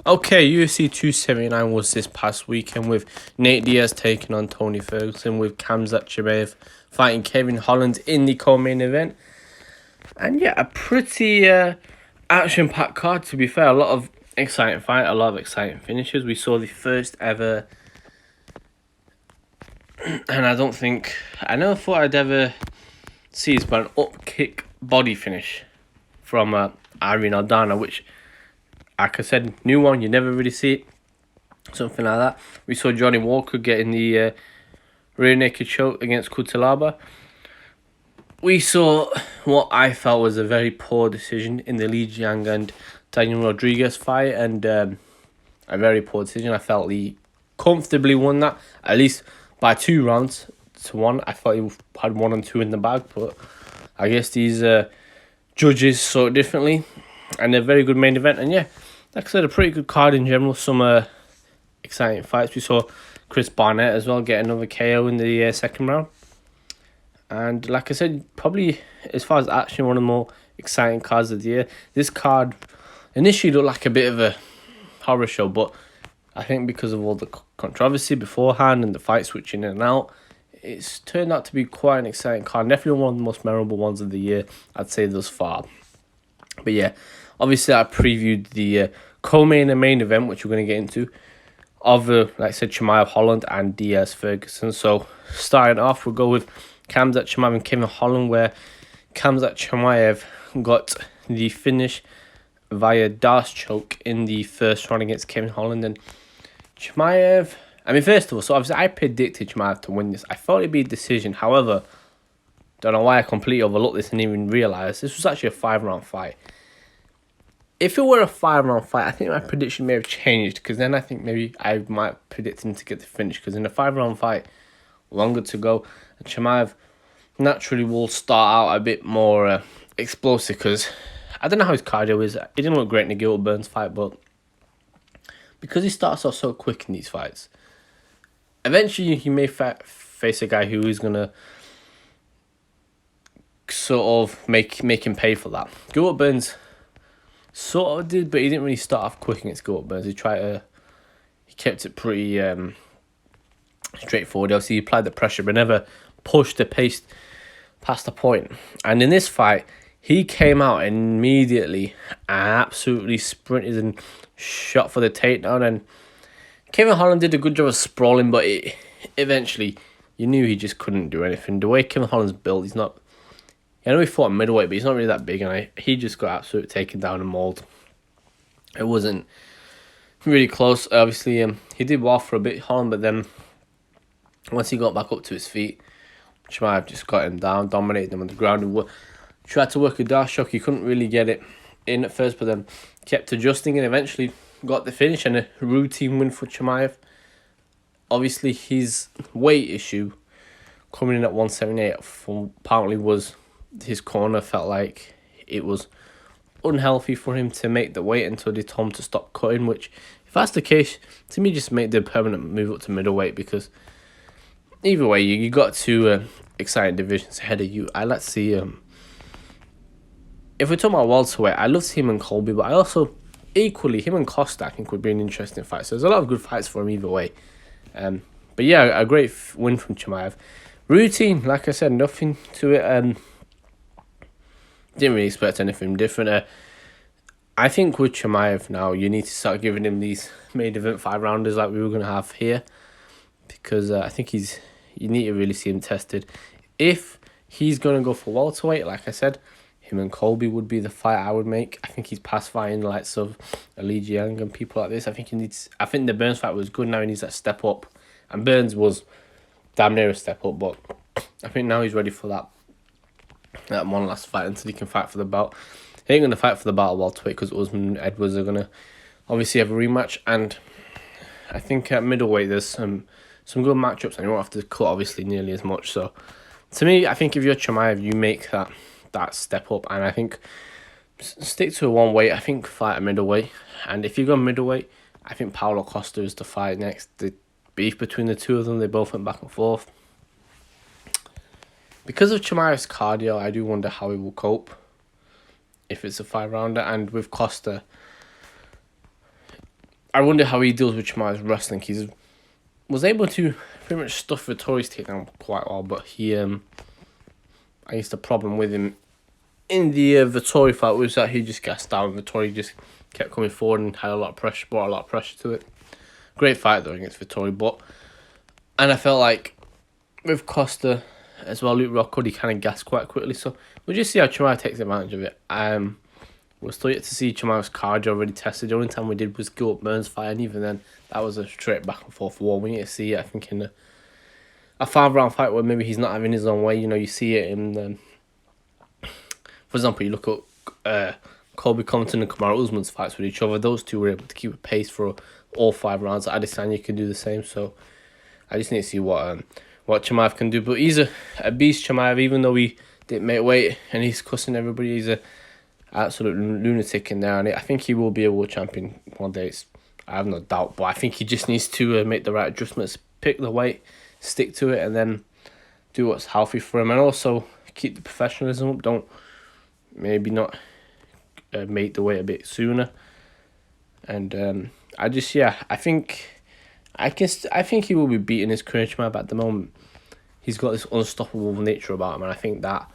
Okay, UFC 279 was this past weekend with Nate Diaz taking on Tony Ferguson, with Khamzat Chimaev fighting Kevin Holland in the co-main event. And yeah, a pretty action-packed card, to be fair. A lot of exciting fight, a lot of exciting finishes. We saw the first ever, and I never thought I'd ever see this, but an up kick body finish from Irene Aldana, which, like I said, new one, you never really see it. Something like that. We saw Johnny Walker getting the rear naked choke against Kutalaba. We saw what I felt was a very poor decision in the Li Jiang and Daniel Rodriguez fight, and a very poor decision. I felt he comfortably won that, at least by 2 rounds to 1. I thought he had 1 and 2 in the bag, but I guess these judges saw it differently. And a very good main event, and yeah, like I said, a pretty good card in general. Some exciting fights. We saw Chris Barnett as well get another KO in the second round. And like I said, probably as far as action, one of the more exciting cards of the year. This card initially looked like a bit of a horror show, but I think because of all the controversy beforehand and the fight switching in and out, it's turned out to be quite an exciting card. Definitely one of the most memorable ones of the year, I'd say, thus far. But yeah, obviously I previewed the co-main and main event, which we're going to get into, of, like I said, Chimaev Holland and Diaz Ferguson. So starting off, we'll go with Khamzat Chimaev and Kevin Holland, where Khamzat Chimaev got the finish via Darce choke in the first round against Kevin Holland. And Chimaev, first of all, so obviously I predicted Chimaev to win this. I thought it'd be a decision. However, don't know why I completely overlooked this and didn't even realise this was actually a 5-round fight. If it were a 5-round fight, I think my prediction may have changed, because then I think maybe I might predict him to get the finish, because in a 5-round fight, longer to go, and Chimaev naturally will start out a bit more explosive, because I don't know how his cardio is. It didn't look great in the Gilbert Burns fight, but because he starts off so quick in these fights, eventually he may face a guy who is going to sort of make him pay for that. Gilbert Burns sort of did, but he didn't really start off quick against Gilbert Burns. He kept it pretty straightforward. Obviously, he applied the pressure, but never pushed the pace past the point. And in this fight, he came out immediately, absolutely sprinted and shot for the takedown. And Kevin Holland did a good job of sprawling, but eventually, you knew he just couldn't do anything. The way Kevin Holland's built, he's not. I know he fought middleweight, but he's not really that big, and he just got absolutely taken down and mauled. It wasn't really close. Obviously, he did well for a bit, Holland, but then once he got back up to his feet, Chimaev just got him down, dominated him on the ground, and tried to work a Darce choke. He couldn't really get it in at first, but then kept adjusting and eventually got the finish and a routine win for Chimaev. Obviously, his weight issue coming in at 178 apparently was his corner felt like it was unhealthy for him to make the weight until they told him to stop cutting, which, if that's the case, to me just make the permanent move up to middleweight, because either way, you got two exciting divisions ahead of you. I let's see. If we're talking about welterweight, I love him and Colby, but I also equally him and Costa I think would be an interesting fight. So there's a lot of good fights for him either way. But yeah, a great win from Chimaev. Routine, like I said, nothing to it. Didn't really expect anything different. I think with Chimaev now, you need to start giving him these main event 5-rounders like we were going to have here, because I think you need to really see him tested. If he's going to go for welterweight, like I said, him and Colby would be the fight I would make. I think he's past fighting the likes of Li Jiang and people like this. I think the Burns fight was good. Now he needs that step up, and Burns was damn near a step up, but I think now he's ready for that one last fight until he can fight for the belt. He ain't going to fight for the belt welterweight because Usman and Edwards are going to obviously have a rematch, and I think at middleweight there's some good matchups, and you won't have to cut obviously nearly as much. So to me, I think if you're Chimaev, you make that step up, and I think stick to a one weight. I think fight at middleweight, and if you go middleweight, I think Paulo Costa is the fight next. The beef between the two of them, they both went back and forth. Because of Chimaev's cardio, I do wonder how he will cope if it's a 5-rounder. And with Costa, I wonder how he deals with Chimaev's wrestling. He was able to pretty much stuff Vittori's takedown quite well, but I guess the problem with him in the Vittori fight was that he just gassed down. Vittori just kept coming forward and had a lot of pressure, brought a lot of pressure to it. Great fight though against Vittori, and I felt like with Costa as well, Luke Rockwood, he kind of gassed quite quickly. So we'll just see how Chimaev takes advantage of it. We're still yet to see Chimaev's cardio already tested. The only time we did was go up Burns' fight, and even then, that was a straight back and forth war. We need to see it, I think, in a 5-round fight where maybe he's not having his own way. You know, you see it in, for example, you look at Colby Compton and Kamaru Usman's fights with each other. Those two were able to keep a pace for all 5 rounds. Adesanya can do the same, so I just need to see what Chimaev can do. But he's a beast, Chimaev, even though he didn't make weight and he's cussing everybody. He's a absolute lunatic in there, and I think he will be a world champion one day. I have no doubt, but I think he just needs to make the right adjustments, pick the weight, stick to it, and then do what's healthy for him, and also keep the professionalism up. Don't maybe not make the weight a bit sooner, and I think he will be beating his career Chimaev at the moment. He's got this unstoppable nature about him, and I think that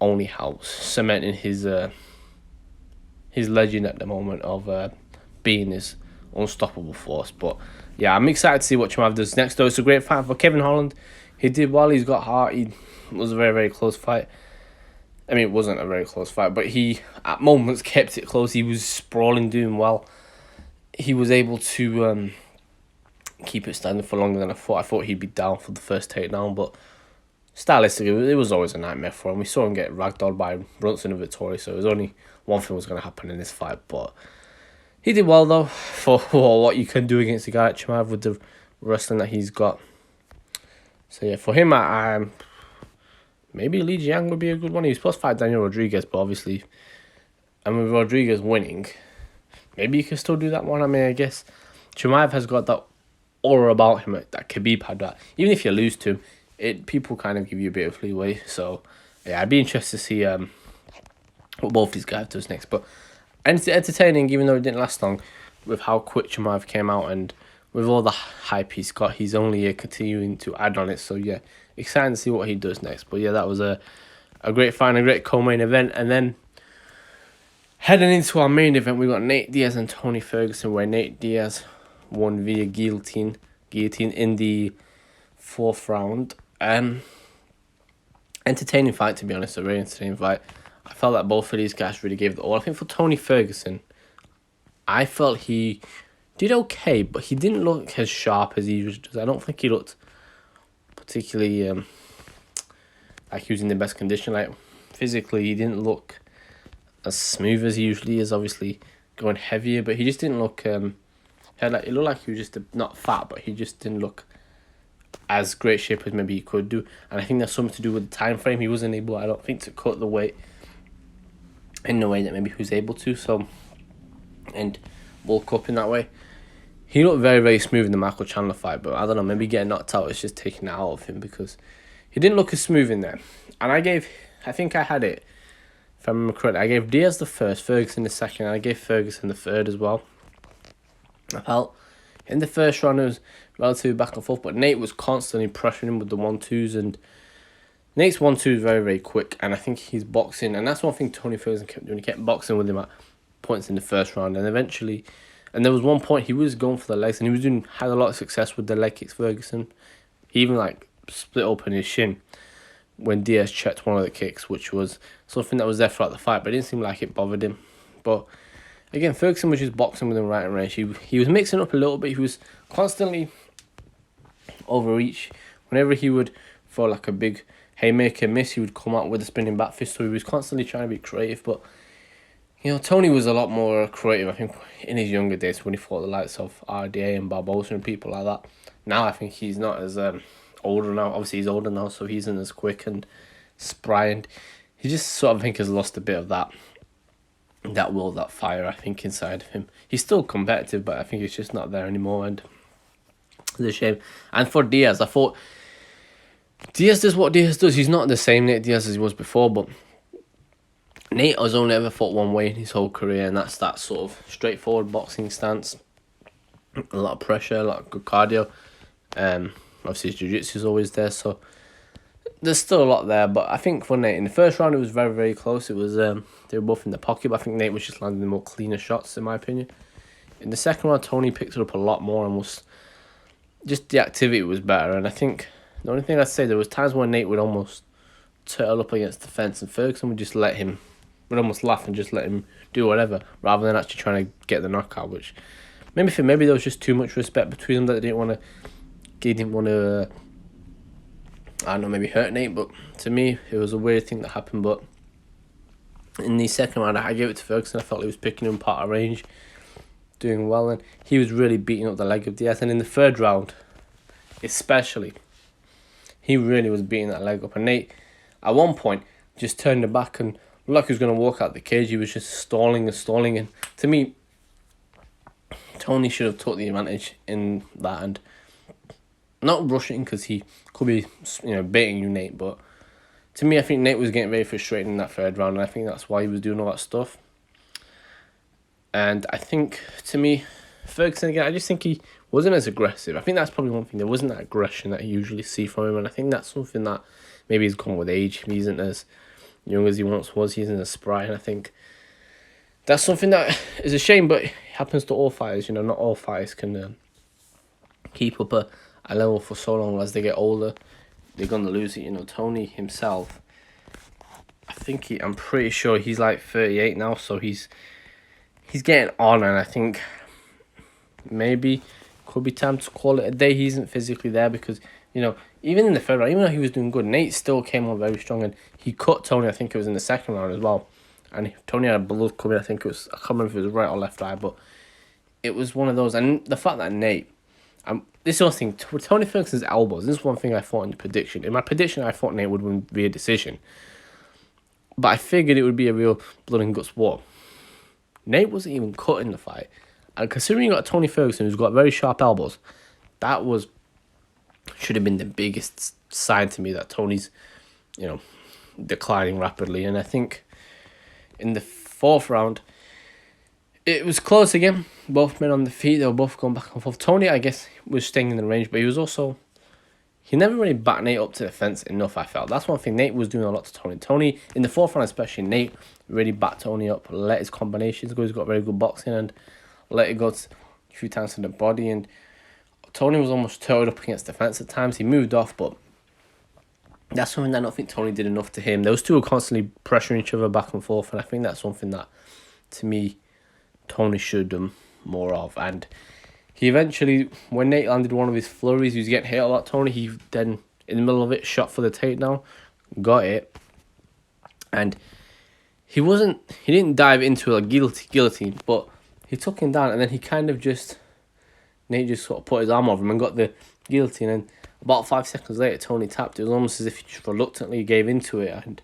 only helps cementing his legend at the moment of being this unstoppable force. But yeah, I'm excited to see what Chimaev does next. Though it's a great fight for Kevin Holland. He did well. He's got heart. It was a very, very close fight. I mean, it wasn't a very close fight, but he at moments kept it close. He was sprawling, doing well. He was able to keep it standing for longer than I thought. I thought he'd be down for the first takedown, but stylistically, it was always a nightmare for him. We saw him get ragdolled by Brunson and Vittori, so it was only one thing was going to happen in this fight. But he did well, though, for what you can do against a guy like Chimaev with the wrestling that he's got. So, yeah, for him, maybe Li Jiang would be a good one. He was supposed to fight Daniel Rodriguez, but obviously, and with Rodriguez winning, maybe you can still do that one. I mean, I guess Chimaev has got that aura about him that Khabib had. That even if you lose to him, people kind of give you a bit of leeway. So, yeah, I'd be interested to see what both these guys does next. But entertaining, even though it didn't last long, with how quick Chimaev came out and with all the hype he's got, he's only continuing to add on it. So, yeah, exciting to see what he does next. But, yeah, that was a great fight and a great co-main event. And then heading into our main event, we got Nate Diaz and Tony Ferguson, where Nate Diaz won via guillotine in the 4th round. Entertaining fight, to be honest, a very entertaining fight. I felt that both of these guys really gave it all. I think for Tony Ferguson, I felt he did okay, but he didn't look as sharp as he usually does. I don't think he looked particularly like he was in the best condition. Like physically, he didn't look as smooth as he usually is. Obviously, going heavier, but he just didn't look. It looked like he was just not fat, but he just didn't look as great shape as maybe he could do. And I think that's something to do with the time frame. He wasn't able, I don't think, to cut the weight in the way that maybe he was able to. So, and bulk up in that way. He looked very, very smooth in the Michael Chandler fight, but I don't know, maybe getting knocked out is just taking it out of him because he didn't look as smooth in there. And I think I had it, if I remember correctly, I gave Diaz the first, Ferguson the second, and I gave Ferguson the third as well. I felt in the first round it was relatively back and forth, but Nate was constantly pressuring him with the 1-2s, and Nate's 1-2 is very, very quick, and I think he's boxing, and that's one thing Tony Ferguson kept doing. He kept boxing with him at points in the first round, and eventually, and there was one point he was going for the legs, and he had a lot of success with the leg kicks, Ferguson. He even split open his shin when Diaz checked one of the kicks, which was something that was there throughout the fight, but it didn't seem like it bothered him. But again, Ferguson was just boxing with him right and range. He was mixing up a little bit. He was constantly overreach. Whenever he would throw a big haymaker miss, he would come out with a spinning back fist. So he was constantly trying to be creative. But, Tony was a lot more creative, I think, in his younger days when he fought the likes of RDA and Barbosa and people like that. Now I think he's not as older now. Obviously, he's older now, so he isn't as quick and spry. And he just sort of, I think, has lost a bit of that will, that fire, I think, inside of him. He's still competitive, but I think it's just not there anymore, and it's a shame. And for Diaz, I thought Diaz does what Diaz does. He's not the same Nate Diaz as he was before, but Nate has only ever fought one way in his whole career, and that's that sort of straightforward boxing stance. a lot of pressure, a lot of good cardio. Obviously his jiu-jitsu is always there, so there's still a lot there. But I think for Nate, in the first round it was very, very close. It was they were both in the pocket, but I think Nate was just landing the more cleaner shots, in my opinion. In the second round, Tony picked it up a lot more and was just the activity was better. And I think the only thing I'd say, there was times when Nate would almost turtle up against the fence, and Ferguson would just would almost laugh and just let him do whatever, rather than actually trying to get the knockout. Which maybe there was just too much respect between them, that they didn't want to. I don't know, maybe hurt Nate, but to me it was a weird thing that happened. But in the second round, I gave it to Ferguson. I felt he was picking him part of range, doing well, and he was really beating up the leg of Diaz. And in the third round, especially, he really was beating that leg up. And Nate, at one point, just turned it back and looked like he was going to walk out the cage. He was just stalling. And to me, Tony should have took the advantage in that and not rushing, because he could be, baiting you, Nate. But to me, I think Nate was getting very frustrated in that third round, and I think that's why he was doing all that stuff. And I think, to me, Ferguson, again, I just think he wasn't as aggressive. I think that's probably one thing. There wasn't that aggression that you usually see from him, and I think that's something that maybe he's gone with age. He isn't as young as he once was. He isn't as spry, and I think that's something that is a shame, but it happens to all fighters. Not all fighters can keep up a level for so long. As they get older, they're going to lose it. Tony himself, I'm pretty sure he's like 38 now, so he's getting on, and I think maybe could be time to call it a day. He isn't physically there because, even in the third round, even though he was doing good, Nate still came on very strong, and he cut Tony, I think it was in the second round as well. And Tony had blood coming, I can't remember if it was right or left eye, but it was one of those. And the fact that Nate, this other thing, Tony Ferguson's elbows, this is one thing I thought in the prediction. In my prediction, I thought Nate would win via decision. But I figured it would be a real blood and guts war. Nate wasn't even cut in the fight. And considering you got Tony Ferguson, who's got very sharp elbows, that should have been the biggest sign to me that Tony's, declining rapidly. And I think in the fourth round, it was close again. Both men on the feet, they were both going back and forth. Tony, I guess, was staying in the range, but he never really backed Nate up to the fence enough, I felt. That's one thing. Nate was doing a lot to Tony. Tony, in the fourth round especially, Nate really backed Tony up, let his combinations go. He's got very good boxing and let it go a few times to the body. And Tony was almost turtled up against the fence at times. He moved off, but that's something that I don't think Tony did enough to him. Those two were constantly pressuring each other back and forth, and I think that's something that, to me, Tony should have done more of. And he eventually, when Nate landed one of his flurries, he was getting hit a lot. Tony, he then, in the middle of it, shot for the takedown, got it, and he didn't dive into a guillotine, but he took him down, and then Nate just sort of put his arm over him and got the guillotine, and about 5 seconds later, Tony tapped. It was almost as if he just reluctantly gave into it and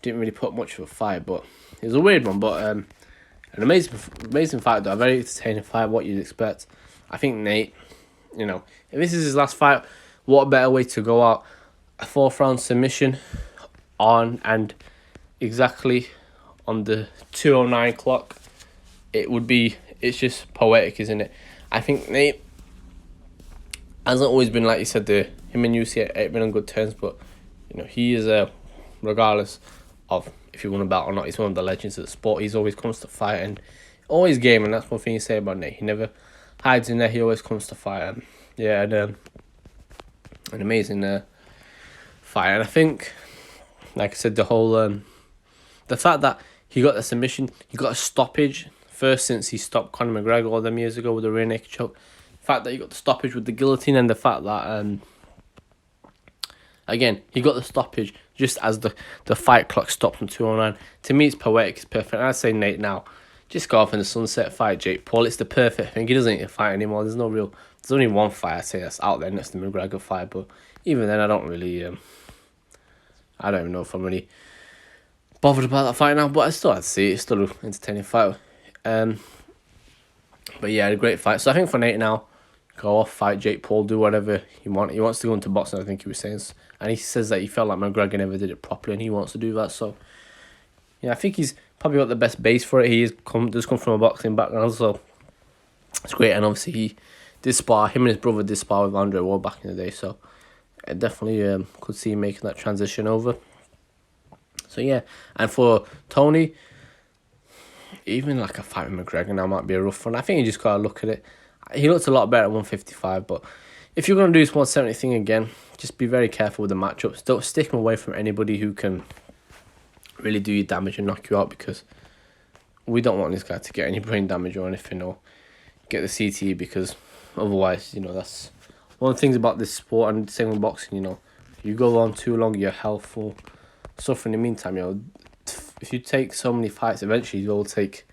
didn't really put much of a fight, but it was a weird one, but an amazing fight, though, a very entertaining fight, what you'd expect. I think Nate, if this is his last fight, what a better way to go out. A fourth round submission and exactly on the 2:09 clock. It's just poetic, isn't it? I think Nate hasn't always been, like you said, him and UFC ain't been on good terms, but, he is, regardless of if he won a belt or not, he's one of the legends of the sport. He's always comes to fight and always game, and that's one thing you say about Nate. He never hides in there, he always comes to fight. And yeah, an amazing fight. And I think, like I said, the fact that he got the submission, he got a stoppage first since he stopped Conor McGregor all them years ago with the rear naked choke. The fact that he got the stoppage with the guillotine, and the fact that again, he got the stoppage just as the fight clock stopped on 2:09. To me, it's poetic, it's perfect. And I'd say Nate now, just go off in the sunset, fight Jake Paul. It's the perfect thing. He doesn't need to fight anymore. There's only one fight I'd say that's out there next to the McGregor fight, but even then I don't really I don't even know if I'm really bothered about that fight now, but I still had to see it. It's still an entertaining fight. But yeah, a great fight. So I think for Nate now, go off, fight Jake Paul, do whatever you want. He wants to go into boxing, I think he was saying. And he says that he felt like McGregor never did it properly, and he wants to do that. So yeah, I think he's probably got the best base for it. He does come from a boxing background, so it's great. And obviously he this spar, him and his brother did spar with Andre Ward back in the day, so I definitely could see him making that transition over. So yeah, and for Tony, even like a fight with McGregor now might be a rough one. I think you just gotta look at it. He looks a lot better at 155, but if you're gonna do this 170 thing again, just be very careful with the matchups. Don't stick him away from anybody who can really do you damage and knock you out, because we don't want this guy to get any brain damage or anything, or get the CTE, because otherwise, that's one of the things about this sport, and same with boxing. If you go on too long, your health will suffer in the meantime. If you take so many fights, eventually you'll take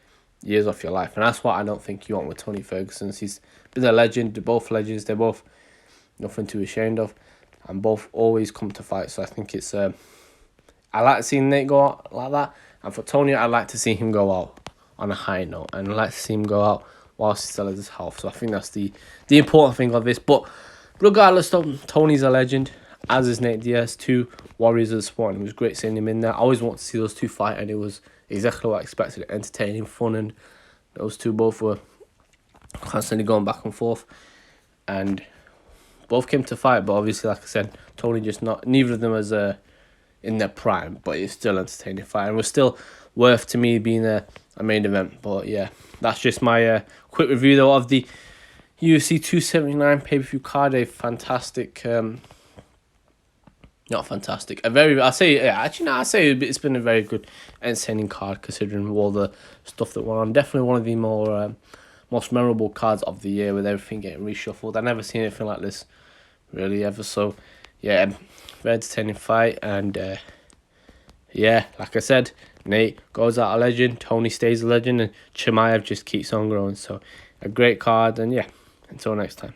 years off your life, and that's what I don't think you want with Tony Ferguson. He's been a legend. They're both legends. They're both nothing to be ashamed of, and both always come to fight. So I think it's I like seeing Nate go out like that, and for Tony, I like to see him go out on a high note, and I like to see him go out whilst he still has his health. So I think that's the important thing of this. But regardless, though, Tony's a legend, as is Nate Diaz, two warriors of the sport, and it was great seeing him in there. I always want to see those two fight, and it was exactly what I expected: entertaining, fun, and those two both were constantly going back and forth, and both came to fight. But obviously, like I said, Tony just neither of them was in their prime, but it's still entertaining fight, and was still worth to me being a main event. But yeah, that's just my quick review though of the UFC 279 pay-per-view card. A fantastic, not fantastic, I say it's been a very good, entertaining card, considering all the stuff that went on. Definitely one of the more most memorable cards of the year, with everything getting reshuffled. I've never seen anything like this really ever. So yeah, very entertaining fight, and yeah, like I said, Nate goes out a legend, Tony stays a legend, and Chimaev just keeps on growing. So a great card, and yeah, until next time.